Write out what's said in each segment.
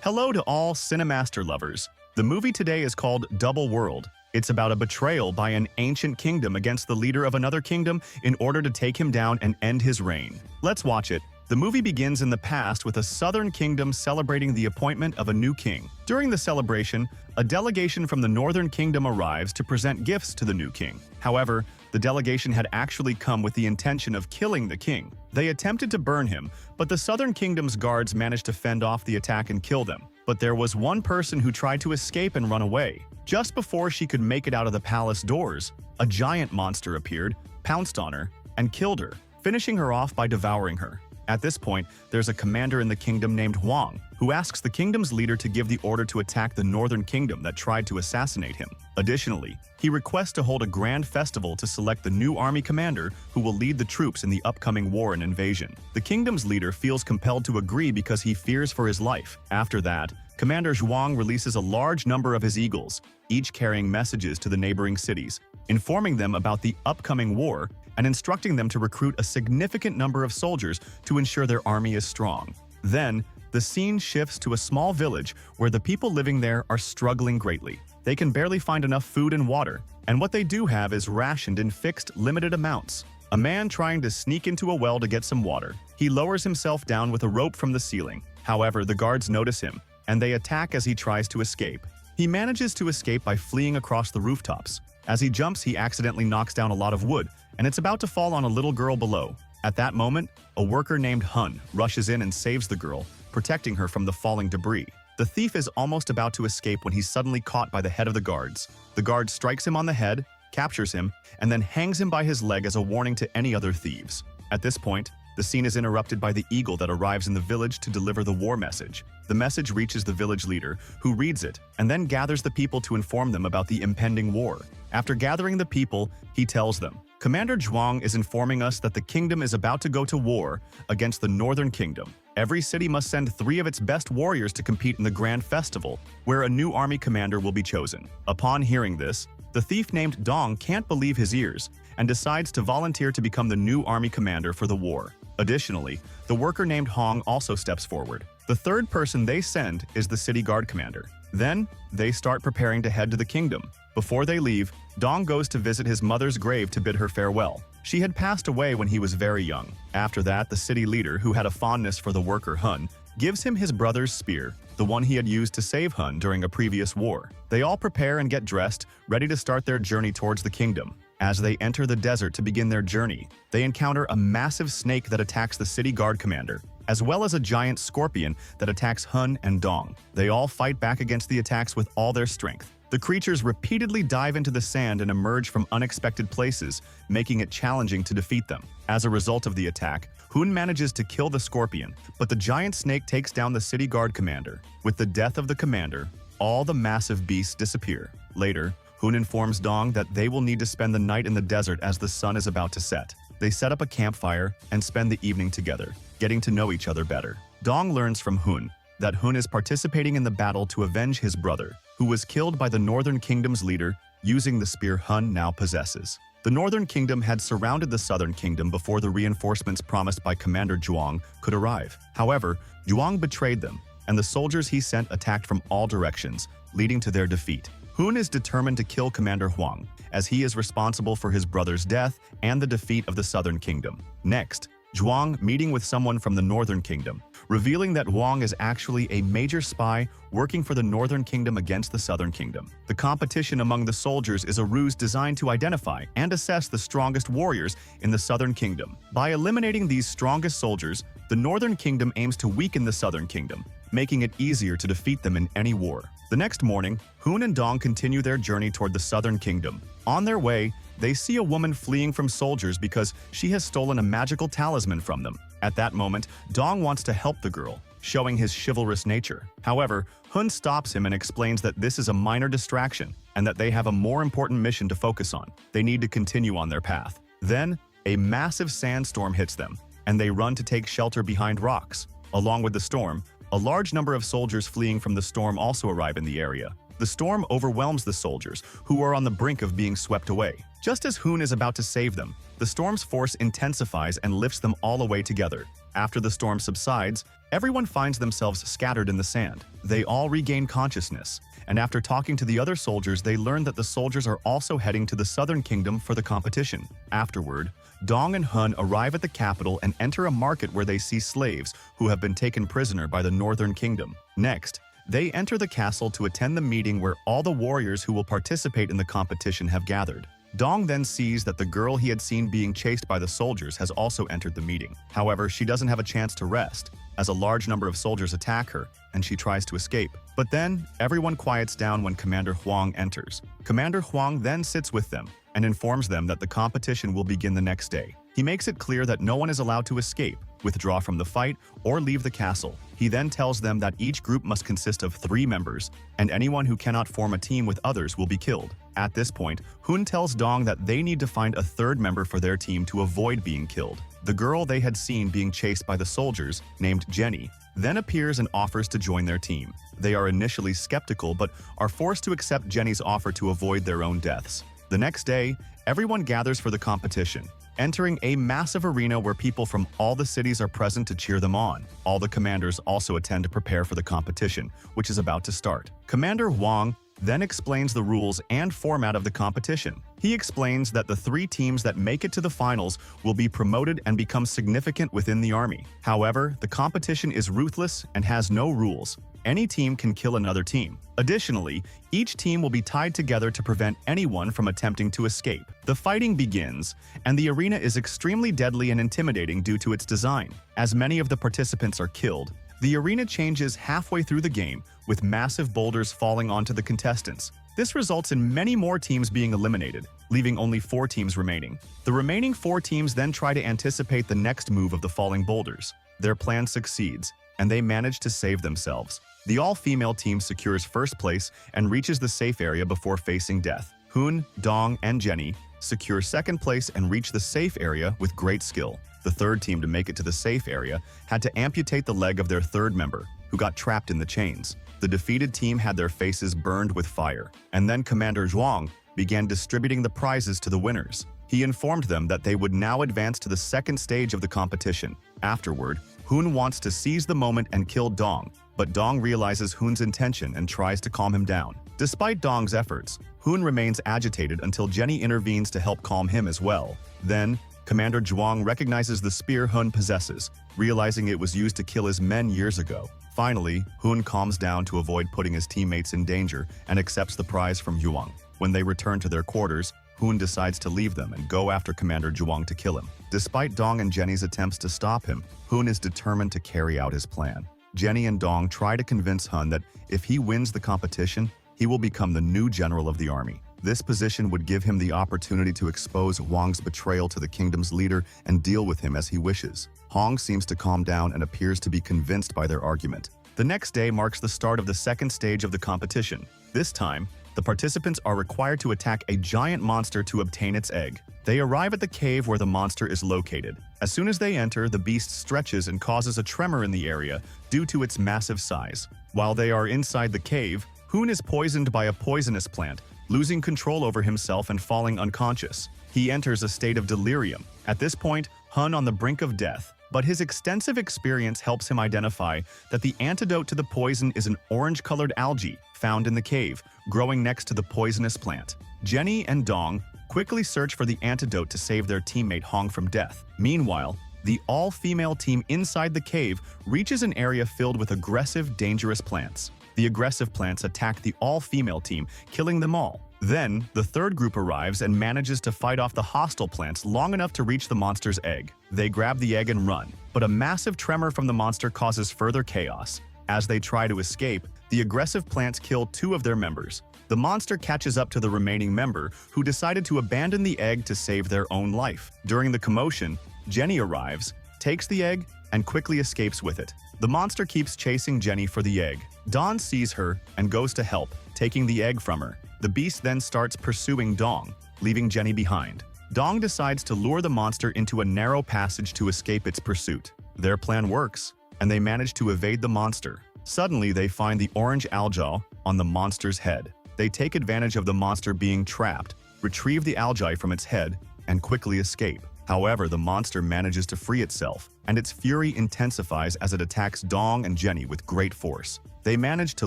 Hello to all Cinemaster lovers. The movie today is called Double World. It's about a betrayal by an ancient kingdom against the leader of another kingdom in order to take him down and end his reign. Let's watch it. The movie begins in the past with a southern kingdom celebrating the appointment of a new king. During the celebration, a delegation from the northern kingdom arrives to present gifts to the new king. However, the delegation had actually come with the intention of killing the king. They attempted to burn him, but the southern kingdom's guards managed to fend off the attack and kill them. But there was one person who tried to escape and run away. Just before she could make it out of the palace doors, a giant monster appeared, pounced on her, and killed her, finishing her off by devouring her. At this point, there's a commander in the kingdom named Huang, who asks the kingdom's leader to give the order to attack the northern kingdom that tried to assassinate him. Additionally, he requests to hold a grand festival to select the new army commander who will lead the troops in the upcoming war and invasion. The kingdom's leader feels compelled to agree because he fears for his life. After that, Commander Zhuang releases a large number of his eagles, each carrying messages to the neighboring cities, informing them about the upcoming war and instructing them to recruit a significant number of soldiers to ensure their army is strong. Then, the scene shifts to a small village where the people living there are struggling greatly. They can barely find enough food and water, and what they do have is rationed in fixed, limited amounts. A man trying to sneak into a well to get some water. He lowers himself down with a rope from the ceiling. However, the guards notice him, and they attack as he tries to escape. He manages to escape by fleeing across the rooftops. As he jumps, he accidentally knocks down a lot of wood, and it's about to fall on a little girl below. At that moment, a worker named Hun rushes in and saves the girl, protecting her from the falling debris. The thief is almost about to escape when he's suddenly caught by the head of the guards. The guard strikes him on the head, captures him, and then hangs him by his leg as a warning to any other thieves. At this point, the scene is interrupted by the eagle that arrives in the village to deliver the war message. The message reaches the village leader, who reads it, and then gathers the people to inform them about the impending war. After gathering the people, he tells them, Commander Zhuang is informing us that the kingdom is about to go to war against the northern kingdom. Every city must send 3 of its best warriors to compete in the grand festival, where a new army commander will be chosen. Upon hearing this, the thief named Dong can't believe his ears and decides to volunteer to become the new army commander for the war. Additionally, the worker named Hong also steps forward. The third person they send is the city guard commander. Then, they start preparing to head to the kingdom. Before they leave, Dong goes to visit his mother's grave to bid her farewell. She had passed away when he was very young. After that, the city leader, who had a fondness for the worker Hun, gives him his brother's spear, the one he had used to save Hun during a previous war. They all prepare and get dressed, ready to start their journey towards the kingdom. As they enter the desert to begin their journey, they encounter a massive snake that attacks the city guard commander, as well as a giant scorpion that attacks Hun and Dong. They all fight back against the attacks with all their strength. The creatures repeatedly dive into the sand and emerge from unexpected places, making it challenging to defeat them. As a result of the attack, Hun manages to kill the scorpion, but the giant snake takes down the city guard commander. With the death of the commander, all the massive beasts disappear. Later, Hun informs Dong that they will need to spend the night in the desert as the sun is about to set. They set up a campfire and spend the evening together, getting to know each other better. Dong learns from Hun that Hun is participating in the battle to avenge his brother, who was killed by the Northern Kingdom's leader using the spear Hun now possesses. The Northern Kingdom had surrounded the Southern Kingdom before the reinforcements promised by Commander Zhuang could arrive. However, Zhuang betrayed them, and the soldiers he sent attacked from all directions, leading to their defeat. Hun is determined to kill Commander Huang, as he is responsible for his brother's death and the defeat of the Southern Kingdom. Next, Zhuang meeting with someone from the Northern Kingdom, revealing that Huang is actually a major spy working for the Northern Kingdom against the Southern Kingdom. The competition among the soldiers is a ruse designed to identify and assess the strongest warriors in the Southern Kingdom. By eliminating these strongest soldiers, the Northern Kingdom aims to weaken the Southern Kingdom, making it easier to defeat them in any war. The next morning, Hun and Dong continue their journey toward the Southern Kingdom. On their way, they see a woman fleeing from soldiers because she has stolen a magical talisman from them. At that moment, Dong wants to help the girl, showing his chivalrous nature. However, Hun stops him and explains that this is a minor distraction and that they have a more important mission to focus on. They need to continue on their path. Then, a massive sandstorm hits them, and they run to take shelter behind rocks. Along with the storm, a large number of soldiers fleeing from the storm also arrive in the area. The storm overwhelms the soldiers, who are on the brink of being swept away. Just as Hun is about to save them, the storm's force intensifies and lifts them all away together. After the storm subsides, everyone finds themselves scattered in the sand. They all regain consciousness, and after talking to the other soldiers, they learn that the soldiers are also heading to the Southern Kingdom for the competition. Afterward, Dong and Hun arrive at the capital and enter a market where they see slaves who have been taken prisoner by the Northern Kingdom. Next, they enter the castle to attend the meeting where all the warriors who will participate in the competition have gathered. Dong then sees that the girl he had seen being chased by the soldiers has also entered the meeting. However, she doesn't have a chance to rest, as a large number of soldiers attack her, and she tries to escape. But then, everyone quiets down when Commander Huang enters. Commander Huang then sits with them and informs them that the competition will begin the next day. He makes it clear that no one is allowed to escape, withdraw from the fight, or leave the castle. He then tells them that each group must consist of 3 members, and anyone who cannot form a team with others will be killed. At this point, Hun tells Dong that they need to find a 3rd member for their team to avoid being killed. The girl they had seen being chased by the soldiers, named Jenny, then appears and offers to join their team. They are initially skeptical but are forced to accept Jenny's offer to avoid their own deaths. The next day, everyone gathers for the competition, entering a massive arena where people from all the cities are present to cheer them on. All the commanders also attend to prepare for the competition, which is about to start. Commander Huang then explains the rules and format of the competition. He explains that the 3 teams that make it to the finals will be promoted and become significant within the army. However, the competition is ruthless and has no rules. Any team can kill another team. Additionally, each team will be tied together to prevent anyone from attempting to escape. The fighting begins, and the arena is extremely deadly and intimidating due to its design. As many of the participants are killed, the arena changes halfway through the game, with massive boulders falling onto the contestants. This results in many more teams being eliminated, leaving only 4 teams remaining. The remaining 4 teams then try to anticipate the next move of the falling boulders. Their plan succeeds, and they manage to save themselves. The all-female team secures first place and reaches the safe area before facing death. Hun, Dong, and Jenny secure second place and reach the safe area with great skill. The 3rd team to make it to the safe area had to amputate the leg of their 3rd member, who got trapped in the chains. The defeated team had their faces burned with fire, and then Commander Zhuang began distributing the prizes to the winners. He informed them that they would now advance to the 2nd stage of the competition. Afterward, Hun wants to seize the moment and kill Dong, but Dong realizes Hun's intention and tries to calm him down. Despite Dong's efforts, Hun remains agitated until Jenny intervenes to help calm him as well. Then, Commander Zhuang recognizes the spear Hun possesses, realizing it was used to kill his men years ago. Finally, Hun calms down to avoid putting his teammates in danger and accepts the prize from Zhuang. When they return to their quarters, Hun decides to leave them and go after Commander Zhuang to kill him. Despite Dong and Jenny's attempts to stop him, Hun is determined to carry out his plan. Jenny and Dong try to convince Hun that if he wins the competition, he will become the new general of the army. This position would give him the opportunity to expose Huang's betrayal to the kingdom's leader and deal with him as he wishes. Huang seems to calm down and appears to be convinced by their argument. The next day marks the start of the 2nd stage of the competition. This time, the participants are required to attack a giant monster to obtain its egg. They arrive at the cave where the monster is located. As soon as they enter, the beast stretches and causes a tremor in the area due to its massive size. While they are inside the cave, Hun is poisoned by a poisonous plant, losing control over himself and falling unconscious. He enters a state of delirium. At this point, Hun on the brink of death, but his extensive experience helps him identify that the antidote to the poison is an orange-colored algae found in the cave, growing next to the poisonous plant. Jenny and Dong quickly search for the antidote to save their teammate Hong from death. Meanwhile, the all-female team inside the cave reaches an area filled with aggressive, dangerous plants. The aggressive plants attack the all-female team, killing them all. Then, the 3rd group arrives and manages to fight off the hostile plants long enough to reach the monster's egg. They grab the egg and run, but a massive tremor from the monster causes further chaos. As they try to escape, the aggressive plants kill 2 of their members. The monster catches up to the remaining member, who decided to abandon the egg to save their own life. During the commotion, Jenny arrives, takes the egg, and quickly escapes with it. The monster keeps chasing Jenny for the egg. Dawn sees her and goes to help, taking the egg from her. The beast then starts pursuing Dong, leaving Jenny behind. Dong decides to lure the monster into a narrow passage to escape its pursuit. Their plan works, and they manage to evade the monster. Suddenly, they find the orange algae on the monster's head. They take advantage of the monster being trapped, retrieve the algae from its head, and quickly escape. However, the monster manages to free itself, and its fury intensifies as it attacks Dong and Jenny with great force. They manage to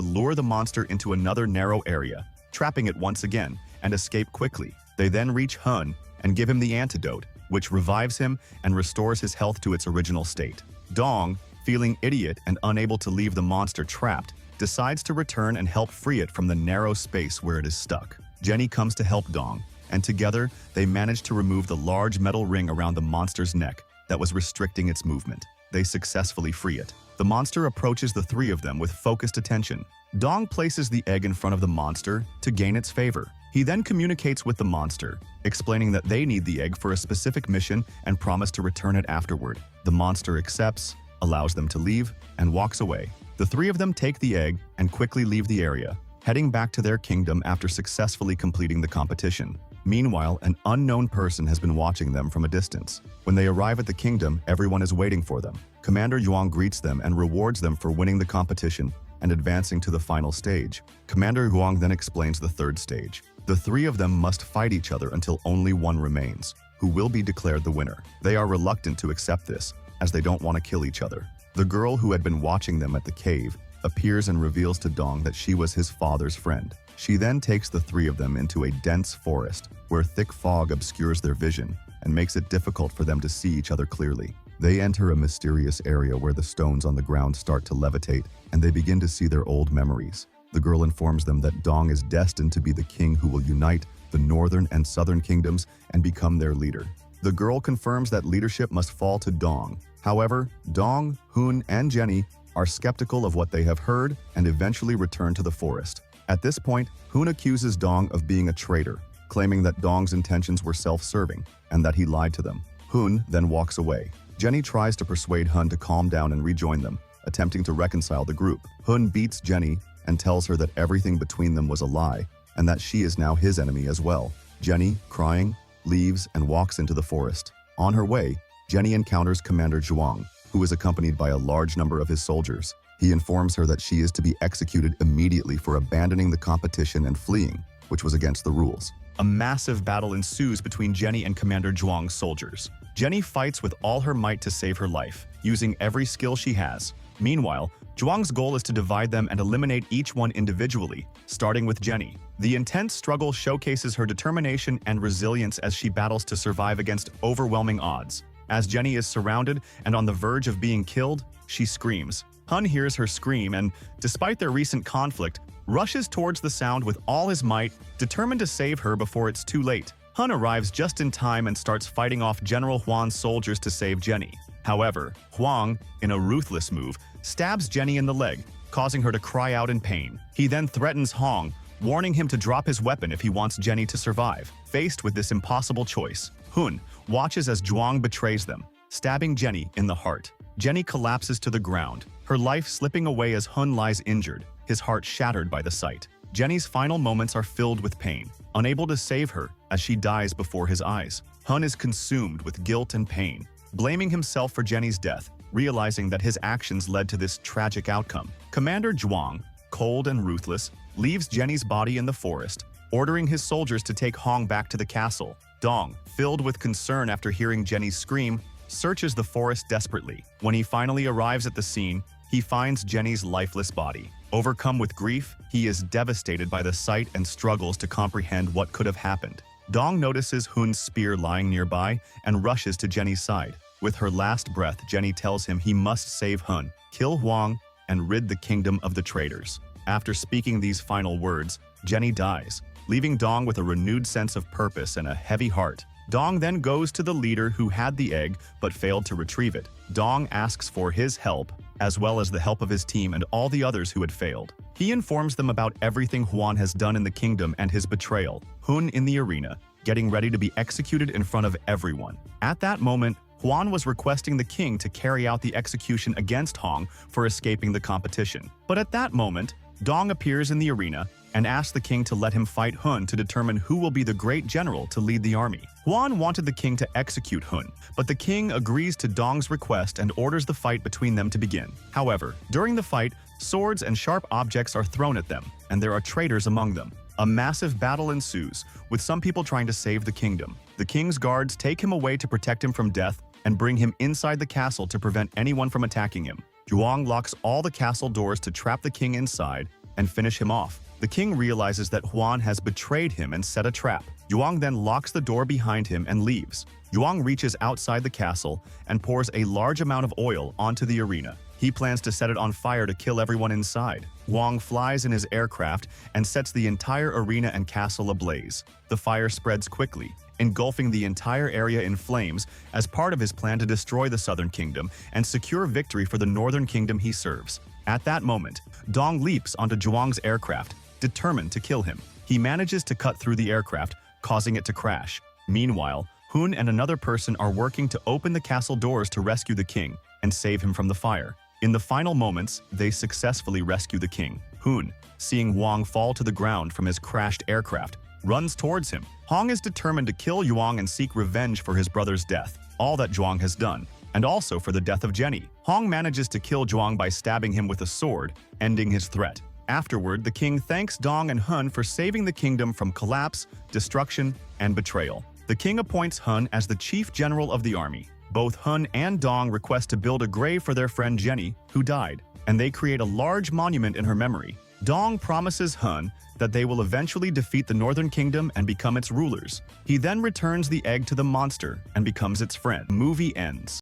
lure the monster into another narrow area, trapping it once again, and escape quickly. They then reach Hun and give him the antidote, which revives him and restores his health to its original state. Dong, feeling idiot and unable to leave the monster trapped, decides to return and help free it from the narrow space where it is stuck. Jenny comes to help Dong, and together they manage to remove the large metal ring around the monster's neck that was restricting its movement. They successfully free it. The monster approaches the three of them with focused attention. Dong places the egg in front of the monster to gain its favor. He then communicates with the monster, explaining that they need the egg for a specific mission and promise to return it afterward. The monster accepts, allows them to leave, and walks away. The three of them take the egg and quickly leave the area, heading back to their kingdom after successfully completing the competition. Meanwhile, an unknown person has been watching them from a distance. When they arrive at the kingdom, everyone is waiting for them. Commander Yuang greets them and rewards them for winning the competition and advancing to the final stage. Commander Yuang then explains the third stage. The three of them must fight each other until only one remains, who will be declared the winner. They are reluctant to accept this, as they don't want to kill each other. The girl who had been watching them at the cave appears and reveals to Dong that she was his father's friend. She then takes the three of them into a dense forest, where thick fog obscures their vision and makes it difficult for them to see each other clearly. They enter a mysterious area where the stones on the ground start to levitate, and they begin to see their old memories. The girl informs them that Dong is destined to be the king who will unite the northern and southern kingdoms and become their leader. The girl confirms that leadership must fall to Dong. However, Dong, Hun, and Jenny are skeptical of what they have heard and eventually return to the forest. At this point, Hun accuses Dong of being a traitor, claiming that Dong's intentions were self-serving and that he lied to them. Hun then walks away. Jenny tries to persuade Hun to calm down and rejoin them, attempting to reconcile the group. Hun beats Jenny and tells her that everything between them was a lie and that she is now his enemy as well. Jenny, crying, leaves and walks into the forest. On her way, Jenny encounters Commander Zhuang, who is accompanied by a large number of his soldiers. He informs her that she is to be executed immediately for abandoning the competition and fleeing, which was against the rules. A massive battle ensues between Jenny and Commander Zhuang's soldiers. Jenny fights with all her might to save her life, using every skill she has. Meanwhile, Zhuang's goal is to divide them and eliminate each one individually, starting with Jenny. The intense struggle showcases her determination and resilience as she battles to survive against overwhelming odds. As Jenny is surrounded and on the verge of being killed, she screams. Hun hears her scream and, despite their recent conflict, rushes towards the sound with all his might, determined to save her before it's too late. Hun arrives just in time and starts fighting off General Huang's soldiers to save Jenny. However, Huang, in a ruthless move, stabs Jenny in the leg, causing her to cry out in pain. He then threatens Huang, warning him to drop his weapon if he wants Jenny to survive. Faced with this impossible choice, Hun watches as Zhuang betrays them, stabbing Jenny in the heart. Jenny collapses to the ground, her life slipping away as Hun lies injured, his heart shattered by the sight. Jenny's final moments are filled with pain, unable to save her as she dies before his eyes. Hun is consumed with guilt and pain, blaming himself for Jenny's death, realizing that his actions led to this tragic outcome. Commander Zhuang, cold and ruthless, leaves Jenny's body in the forest, ordering his soldiers to take Hong back to the castle. Dong, filled with concern after hearing Jenny's scream, searches the forest desperately. When he finally arrives at the scene, he finds Jenny's lifeless body. Overcome with grief, he is devastated by the sight and struggles to comprehend what could have happened. Dong notices Hun's spear lying nearby and rushes to Jenny's side. With her last breath, Jenny tells him he must save Hun, kill Huang, and rid the kingdom of the traitors. After speaking these final words, Jenny dies, leaving Dong with a renewed sense of purpose and a heavy heart. Dong then goes to the leader who had the egg but failed to retrieve it. Dong asks for his help, as well as the help of his team and all the others who had failed. He informs them about everything Huan has done in the kingdom and his betrayal, Hun in the arena, getting ready to be executed in front of everyone. At that moment, Huan was requesting the king to carry out the execution against Hong for escaping the competition. But at that moment, Dong appears in the arena and asks the king to let him fight Hun to determine who will be the great general to lead the army. Huan wanted the king to execute Hun, but the king agrees to Dong's request and orders the fight between them to begin. However, during the fight, swords and sharp objects are thrown at them, and there are traitors among them. A massive battle ensues, with some people trying to save the kingdom. The king's guards take him away to protect him from death and bring him inside the castle to prevent anyone from attacking him. Zhuang locks all the castle doors to trap the king inside and finish him off. The king realizes that Huan has betrayed him and set a trap. Zhuang then locks the door behind him and leaves. Zhuang reaches outside the castle and pours a large amount of oil onto the arena. He plans to set it on fire to kill everyone inside. Huang flies in his aircraft and sets the entire arena and castle ablaze. The fire spreads quickly, engulfing the entire area in flames as part of his plan to destroy the Southern Kingdom and secure victory for the Northern Kingdom he serves. At that moment, Dong leaps onto Zhuang's aircraft, determined to kill him. He manages to cut through the aircraft, causing it to crash. Meanwhile, Hun and another person are working to open the castle doors to rescue the king and save him from the fire. In the final moments, they successfully rescue the king. Hun, seeing Huang fall to the ground from his crashed aircraft, runs towards him. Hong is determined to kill Zhuang and seek revenge for his brother's death, all that Zhuang has done, and also for the death of Jenny. Hong manages to kill Zhuang by stabbing him with a sword, ending his threat. Afterward, the king thanks Dong and Hun for saving the kingdom from collapse, destruction, and betrayal. The king appoints Hun as the chief general of the army. Both Hun and Dong request to build a grave for their friend Jenny, who died, and they create a large monument in her memory. Dong promises Hun that they will eventually defeat the Northern Kingdom and become its rulers. He then returns the egg to the monster and becomes its friend. Movie ends.